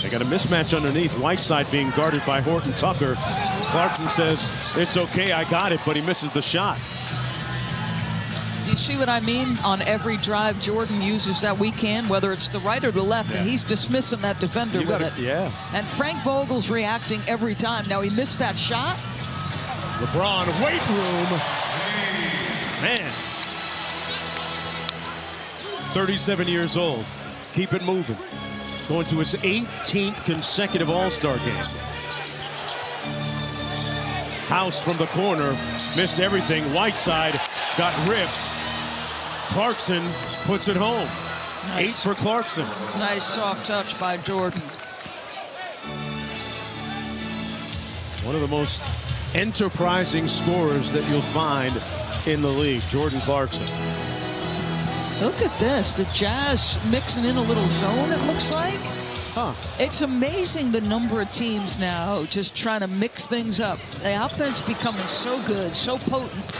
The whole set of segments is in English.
They got a mismatch underneath. Whiteside being guarded by Horton Tucker. Clarkson says, it's okay, I got it, but he misses the shot. Do you see what I mean? On every drive, Jordan uses that weak hand, whether it's the right or the left, and he's dismissing that defender with it. Yeah. And Frank Vogel's reacting every time. Now, he missed that shot. LeBron, weight room. Man. 37 years old. Keep it moving. Going to his 18th consecutive All-Star game. House from the corner. Missed everything. Whiteside got ripped. Clarkson puts it home. Nice. 8 for Clarkson. Nice soft touch by Jordan. One of the most enterprising scorers that you'll find in the league, Jordan Clarkson. Look at this. The Jazz mixing in a little zone, it looks like. Huh. It's amazing the number of teams now just trying to mix things up. The offense becoming so good, so potent.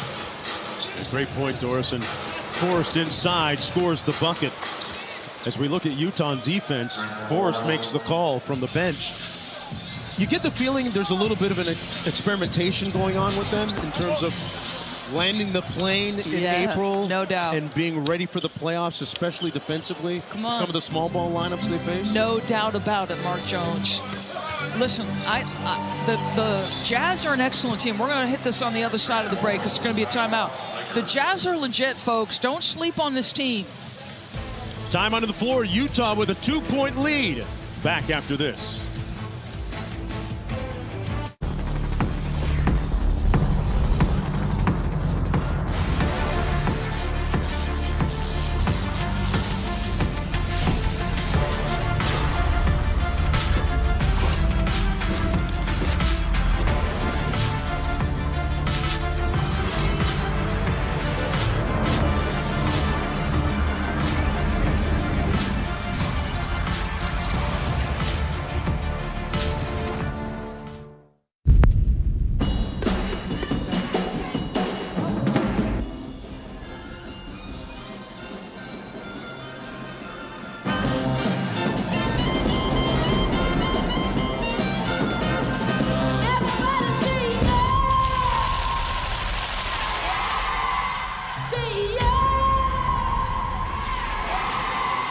Great point, Doris. And Forrest inside scores the bucket. As we look at Utah on defense, Forrest makes the call from the bench. You get the feeling there's a little bit of an experimentation going on with them in terms of landing the plane in April. No doubt. And being ready for the playoffs, especially defensively. Come on. Some of the small ball lineups they face. No doubt about it, Mark Jones. Listen, the Jazz are an excellent team. We're going to hit this on the other side of the break because it's going to be a timeout. The Jazz are legit, folks. Don't sleep on this team. Time onto the floor. Utah with a 2-point lead. Back after this.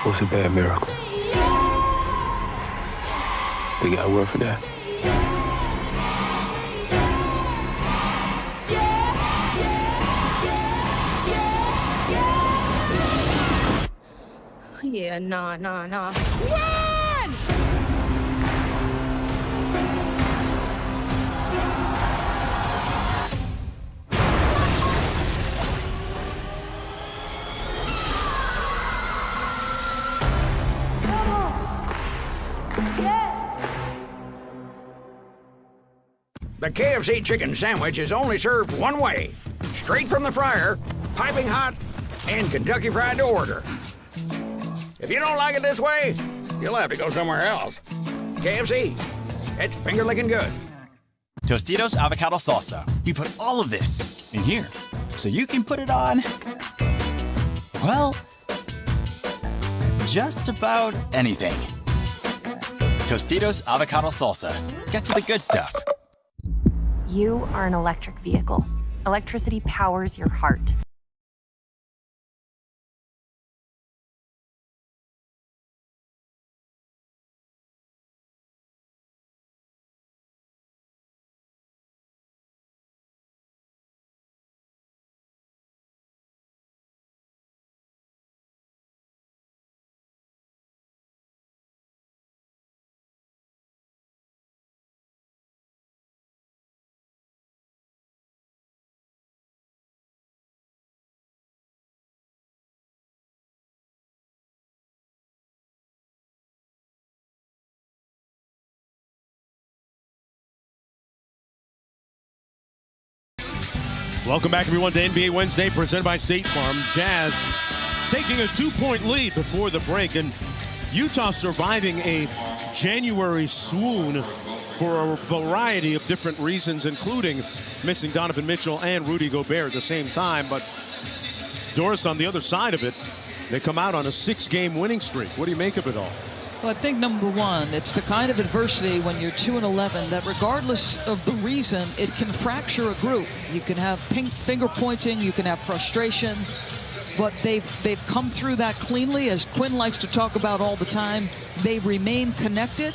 What's a bad miracle? They got a word for that? Yeah, nah. Run! The KFC chicken sandwich is only served one way. Straight from the fryer, piping hot, and Kentucky Fried to order. If you don't like it this way, you'll have to go somewhere else. KFC, it's finger-licking good. Tostitos avocado salsa. We put all of this in here, so you can put it on, well, just about anything. Tostitos avocado salsa. Get to the good stuff. You are an electric vehicle. Electricity powers your heart. Welcome back, everyone, to NBA Wednesday, presented by State Farm. Jazz taking a 2-point lead before the break, and Utah surviving a January swoon for a variety of different reasons, including missing Donovan Mitchell and Rudy Gobert at the same time. But Doris, on the other side of it, they come out on a 6-game winning streak. What do you make of it all? Well, I think number one, it's the kind of adversity when you're 2-11 that regardless of the reason, it can fracture a group. You can have finger pointing, you can have frustration, but they've come through that cleanly, as Quinn likes to talk about all the time. They remain connected.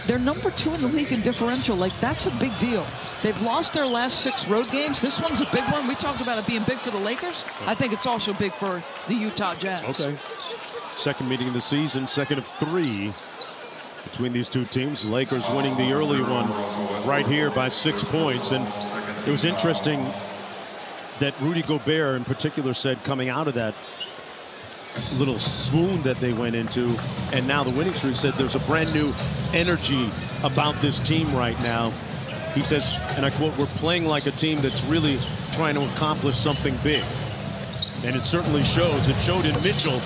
They're number 2 in the league in differential. Like, that's a big deal. They've lost their last 6 road games. This one's a big one. We talked about it being big for the Lakers. I think it's also big for the Utah Jazz. Okay. Second meeting of the season, second of 3 between these two teams. Lakers winning the early one right here by 6 points. And it was interesting that Rudy Gobert in particular said coming out of that little swoon that they went into, and now the winning streak, said there's a brand new energy about this team right now. He says, and I quote, "We're playing like a team that's really trying to accomplish something big." And it certainly shows. It showed in Mitchell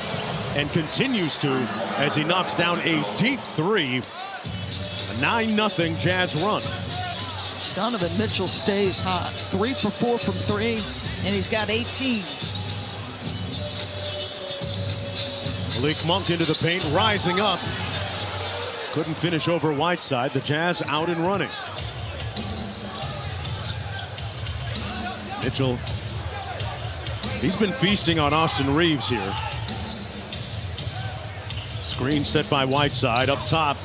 and continues to as he knocks down a deep 3. A 9-0 Jazz run. Donovan Mitchell stays hot. 3 for 4 from 3, and he's got 18. Malik Monk into the paint, rising up. Couldn't finish over Whiteside. The Jazz out and running. Mitchell, he's been feasting on Austin Reeves here. Screen set by Whiteside up top.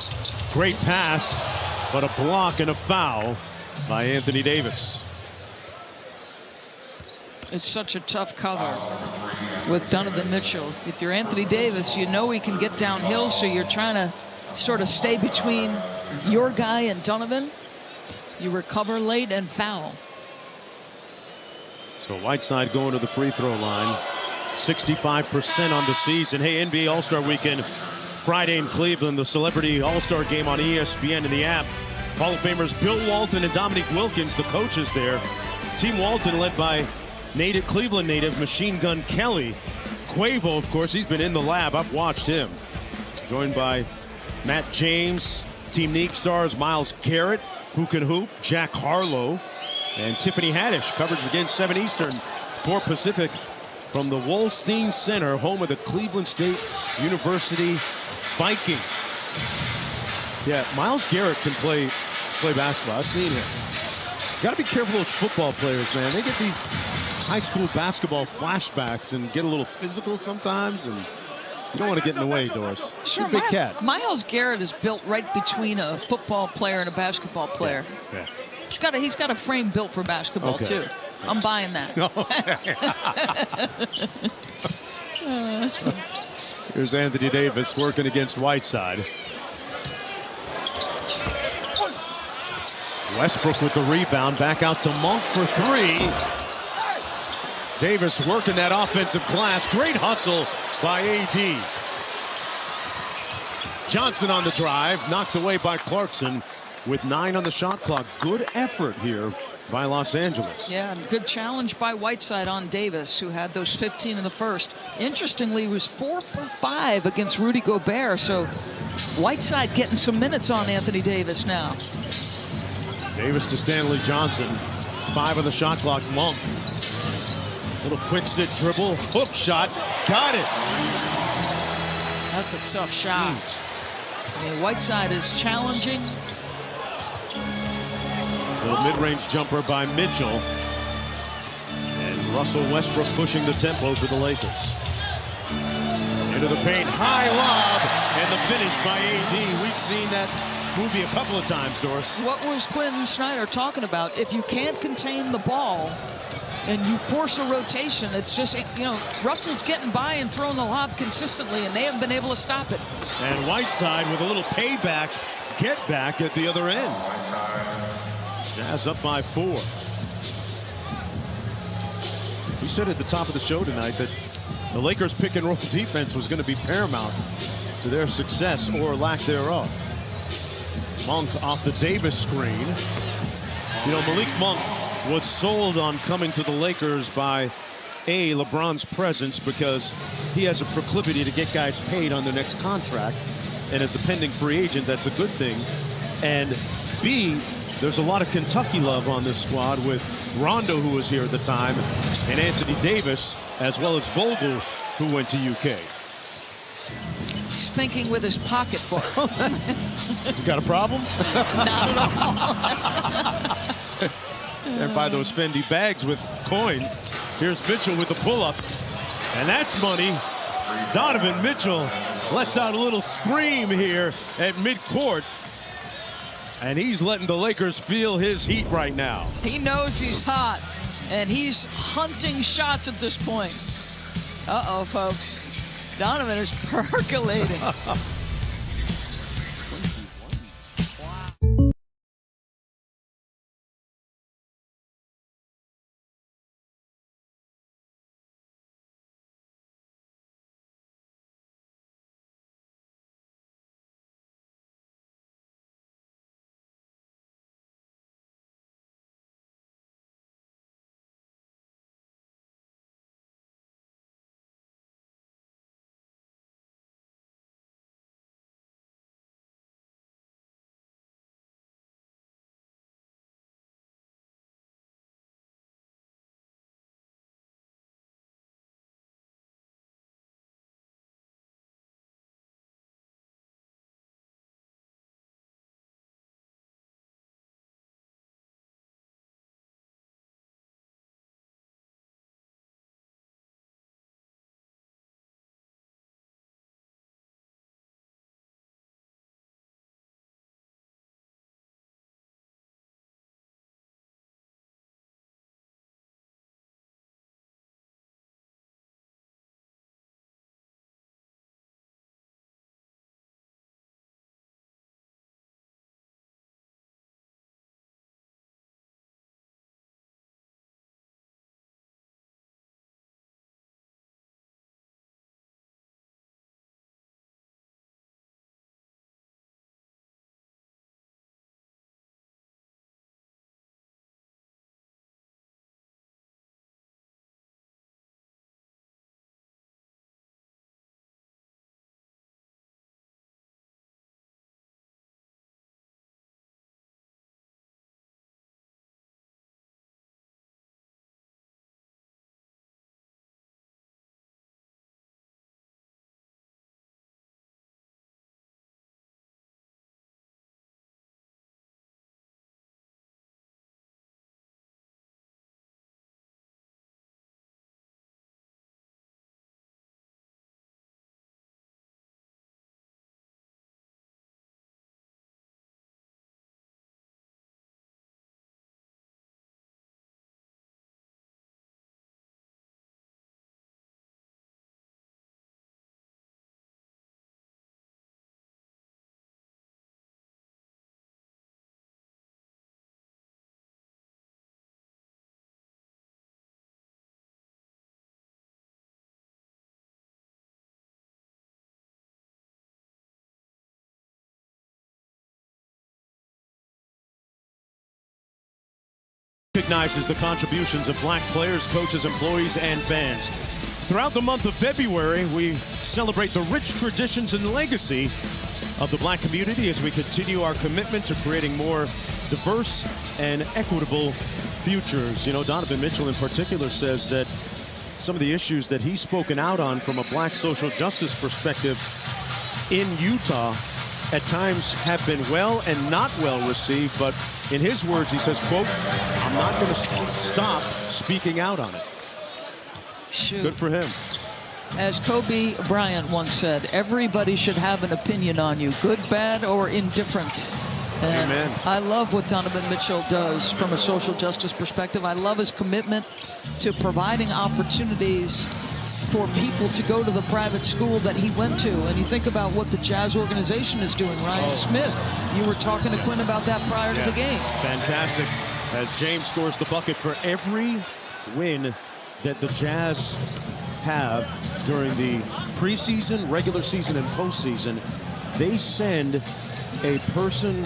Great pass, but a block and a foul by Anthony Davis. It's such a tough cover with Donovan Mitchell. If you're Anthony Davis, you know he can get downhill, so you're trying to sort of stay between your guy and Donovan. You recover late and foul. So Whiteside going to the free throw line. 65% on the season. Hey, NBA All-Star Weekend Friday in Cleveland. The Celebrity All-Star Game on ESPN in the app. Hall of Famers Bill Walton and Dominique Wilkins, the coaches there. Team Walton led by Cleveland native Machine Gun Kelly. Quavo, of course, he's been in the lab. I've watched him. Joined by Matt James, Team Neek stars Myles Garrett, who can hoop, Jack Harlow, and Tiffany Haddish. Coverage begins 7 Eastern, 4 Pacific from the Wolstein Center, home of the Cleveland State University Vikings. Yeah, Myles Garrett can play basketball. I've seen him. Got to be careful of those football players, man. They get these high school basketball flashbacks and get a little physical sometimes, and you don't want to get in the way, Doris. Sure, You're a big cat. Myles Garrett is built right between a football player and a basketball player. Yeah. He's got a frame built for basketball, Okay. too. I'm buying that. Here's Anthony Davis working against Whiteside. Westbrook with the rebound. Back out to Monk for 3. Davis working that offensive glass. Great hustle by AD. Johnson on the drive. Knocked away by Clarkson with 9 on the shot clock. Good effort here by Los Angeles. Yeah, good challenge by Whiteside on Davis, who had those 15 in the first. Interestingly, he was 4 for 5 against Rudy Gobert, so Whiteside getting some minutes on Anthony Davis now. Davis to Stanley Johnson. 5 on the shot clock. Monk. Little quick sit dribble. Hook shot. Got it. That's a tough shot. I mean, Whiteside is challenging. Little mid-range jumper by Mitchell. And Russell Westbrook pushing the tempo for the Lakers. Into the paint. High lob. And the finish by AD. We've seen that movie a couple of times, Doris. What was Quinn Snyder talking about? If you can't contain the ball and you force a rotation, it's just, Russell's getting by and throwing the lob consistently, and they haven't been able to stop it. And Whiteside with a little payback, get back at the other end. Jazz up by 4. We said at the top of the show tonight that the Lakers pick and roll defense was going to be paramount to their success or lack thereof. Monk off the Davis screen. Malik Monk was sold on coming to the Lakers by LeBron's presence, because he has a proclivity to get guys paid on their next contract, and as a pending free agent, that's a good thing. And B, there's a lot of Kentucky love on this squad with Rondo, who was here at the time, and Anthony Davis, as well as Vogel, who went to UK. He's thinking with his pocketbook. You got a problem? Not at all. And buy those Fendi bags with coins. Here's Mitchell with the pull-up. And that's money. Donovan Mitchell lets out a little scream here at midcourt. And he's letting the Lakers feel his heat right now. He knows he's hot, and he's hunting shots at this point. Uh-oh, folks. Donovan is percolating. Recognizes the contributions of black players, coaches, employees, and fans. Throughout the month of February, we celebrate the rich traditions and legacy of the black community as we continue our commitment to creating more diverse and equitable futures. You know, Donovan Mitchell in particular says that some of the issues that he's spoken out on from a black social justice perspective in Utah at times have been well and not well received, but in his words, he says, quote, "I'm not going to stop speaking out on it." Shoot. Good for him. As Kobe Bryant once said, everybody should have an opinion on you, good, bad, or indifferent. And Amen. I love what Donovan Mitchell does from a social justice perspective. I love his commitment to providing opportunities for people to go to the private school that he went to. And you think about what the Jazz organization is doing. Ryan Smith, you were talking to Quinn about that prior to the game. Fantastic. As James scores the bucket for every win that the Jazz have during the preseason, regular season, and postseason, they send a person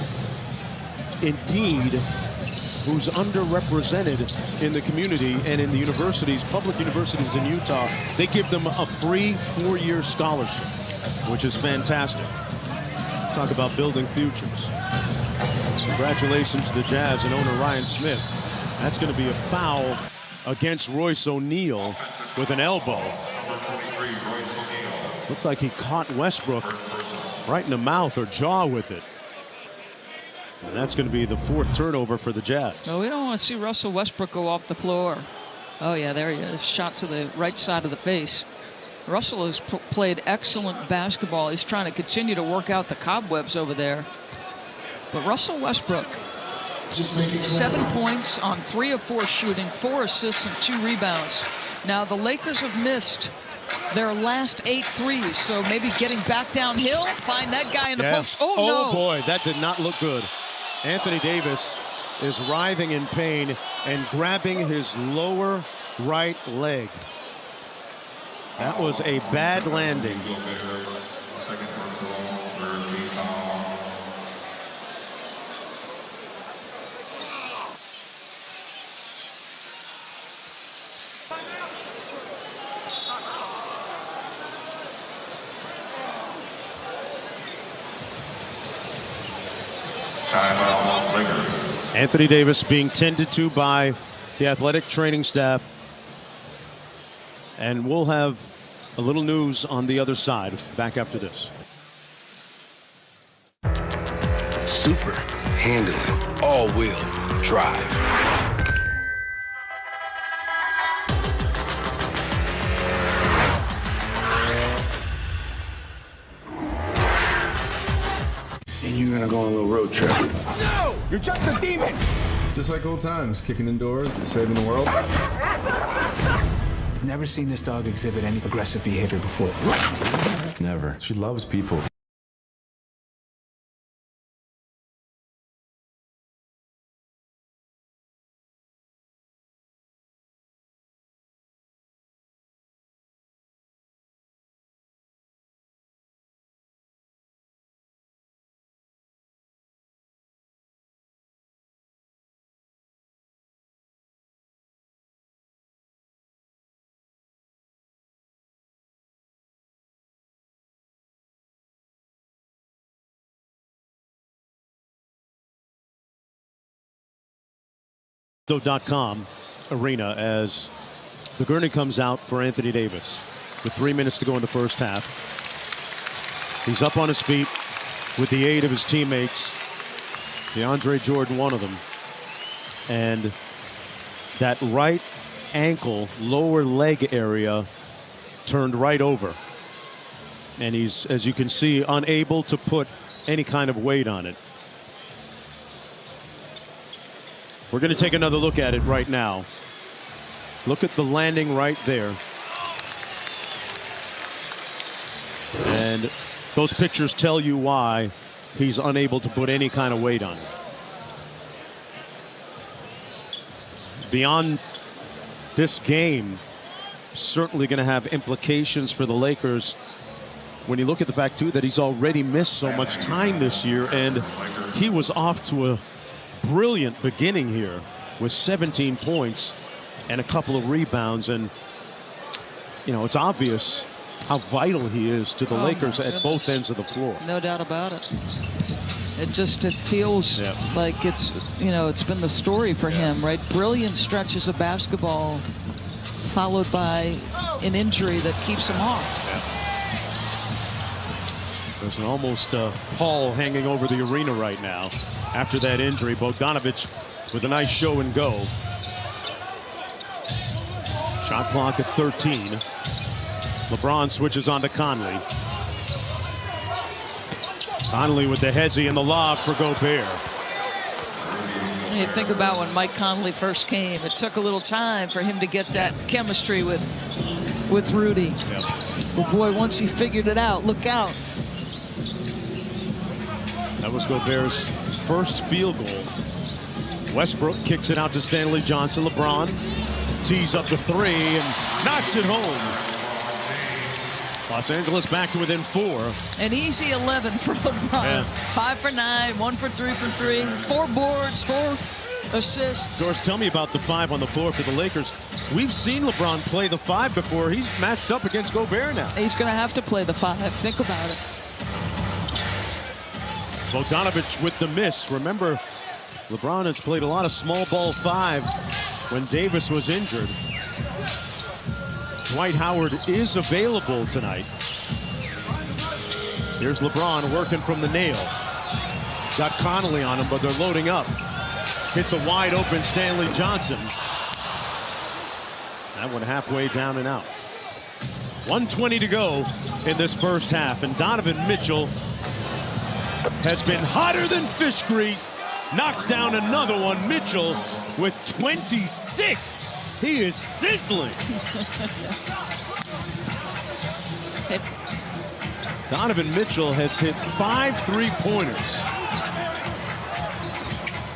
in need who's underrepresented in the community and in the universities, public universities in Utah. They give them a free 4-year scholarship, which is fantastic. Talk about building futures. Congratulations to the Jazz and owner Ryan Smith. That's going to be a foul against Royce O'Neal with an elbow. Looks like he caught Westbrook right in the mouth or jaw with it. And that's going to be the 4th turnover for the Jazz. No, we don't want to see Russell Westbrook go off the floor. Oh, yeah, there he is. Shot to the right side of the face. Russell has played excellent basketball. He's trying to continue to work out the cobwebs over there. But Russell Westbrook, 7 points on 3 of 4 shooting, 4 assists and 2 rebounds. Now, the Lakers have missed their last 8 threes, so maybe getting back downhill, find that guy in the post. Oh, no. Oh, boy, that did not look good. Anthony Davis is writhing in pain and grabbing his lower right leg. That was a bad landing. Anthony Davis being tended to by the athletic training staff. And we'll have a little news on the other side. Back after this. Super handling, all-wheel drive. And you're gonna go on a little road trip. No! You're just a demon! Just like old times, kicking indoors, saving the world. Never seen this dog exhibit any aggressive behavior before. Never. She loves people. .com arena as the gurney comes out for Anthony Davis with 3 minutes to go in the first half. He's up on his feet with the aid of his teammates. DeAndre Jordan, one of them. And that right ankle, lower leg area turned right over. And he's, as you can see, unable to put any kind of weight on it. We're going to take another look at it right now. Look at the landing right there. And those pictures tell you why he's unable to put any kind of weight on it. Beyond this game, certainly going to have implications for the Lakers when you look at the fact, too, that he's already missed so much time this year, and he was off to a brilliant beginning here with 17 points and a couple of rebounds. And, you know, it's obvious how vital he is to the Lakers at both ends of the floor. No doubt about it. It feels like it's, you know, it's been the story for him, right? Brilliant stretches of basketball followed by an injury that keeps him off. There's an almost pall hanging over the arena right now after that injury. Bogdanovic with a nice show and go. Shot clock at 13. LeBron switches on to Conley. Conley with the hezzy and the lob for Gobert. You think about when Mike Conley first came, it took a little time for him to get that chemistry with Rudy. But boy, once he figured it out, look out. That was Gobert's first field goal. Westbrook kicks it out to Stanley Johnson. LeBron tees up the three and knocks it home. Los Angeles back to within 4. An easy 11 for LeBron. 5 for 9, 1 for 3 from 3, 4 boards, 4 assists. Doris, tell me about the 5 on the floor for the Lakers. We've seen LeBron play the 5 before. He's matched up against Gobert now. He's going to have to play the 5. Think about it. Bogdanovic with the miss. Remember, LeBron has played a lot of small ball 5 when Davis was injured. Dwight Howard is available tonight. Here's LeBron working from the nail. Got Connolly on him, but they're loading up. Hits a wide open Stanley Johnson. That one halfway down and out. 1:20 to go in this first half, and Donovan Mitchell has been hotter than fish grease. Knocks down another one. Mitchell with 26. He is sizzling. Donovan Mitchell has hit 5 3-pointers.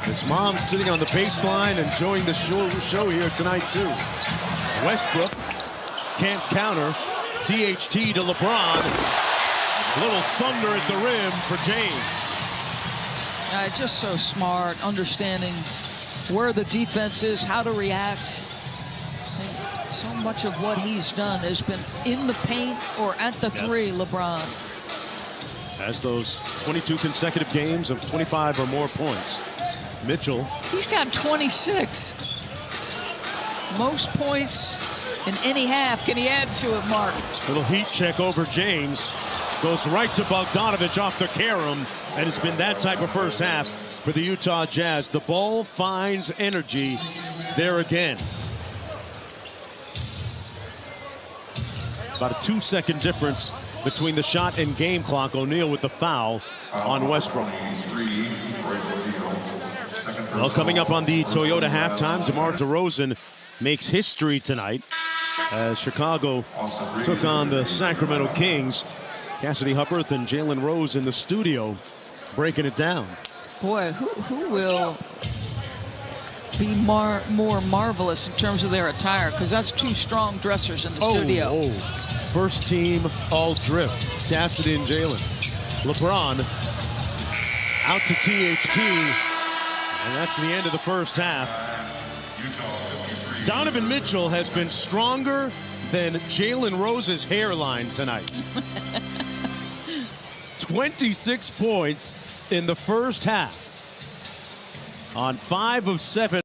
His mom's sitting on the baseline enjoying the show here tonight too. Westbrook can't counter. THT to LeBron. Little thunder at the rim for James. Just so smart, understanding where the defense is, how to react. And so much of what he's done has been in the paint or at the three, LeBron. Has those 22 consecutive games of 25 or more points. Mitchell. He's got 26. Most points in any half. Can he add to it, Mark? Little heat check over James. Goes right to Bogdanovich off the carom. And it's been that type of first half for the Utah Jazz. The ball finds energy there again. About a 2-second difference between the shot and game clock. O'Neal with the foul on Westbrook. Well, coming up on the Toyota halftime, DeMar DeRozan makes history tonight as Chicago took on the Sacramento Kings. Cassidy Hubbarth and Jalen Rose in the studio breaking it down. Boy, who will be more marvelous in terms of their attire? Because that's two strong dressers in the studio. First team all drip. Cassidy and Jalen. LeBron out to THT. And that's the end of the first half. Donovan Mitchell has been stronger than Jalen Rose's hairline tonight. 26 points in the first half on 5 of 7.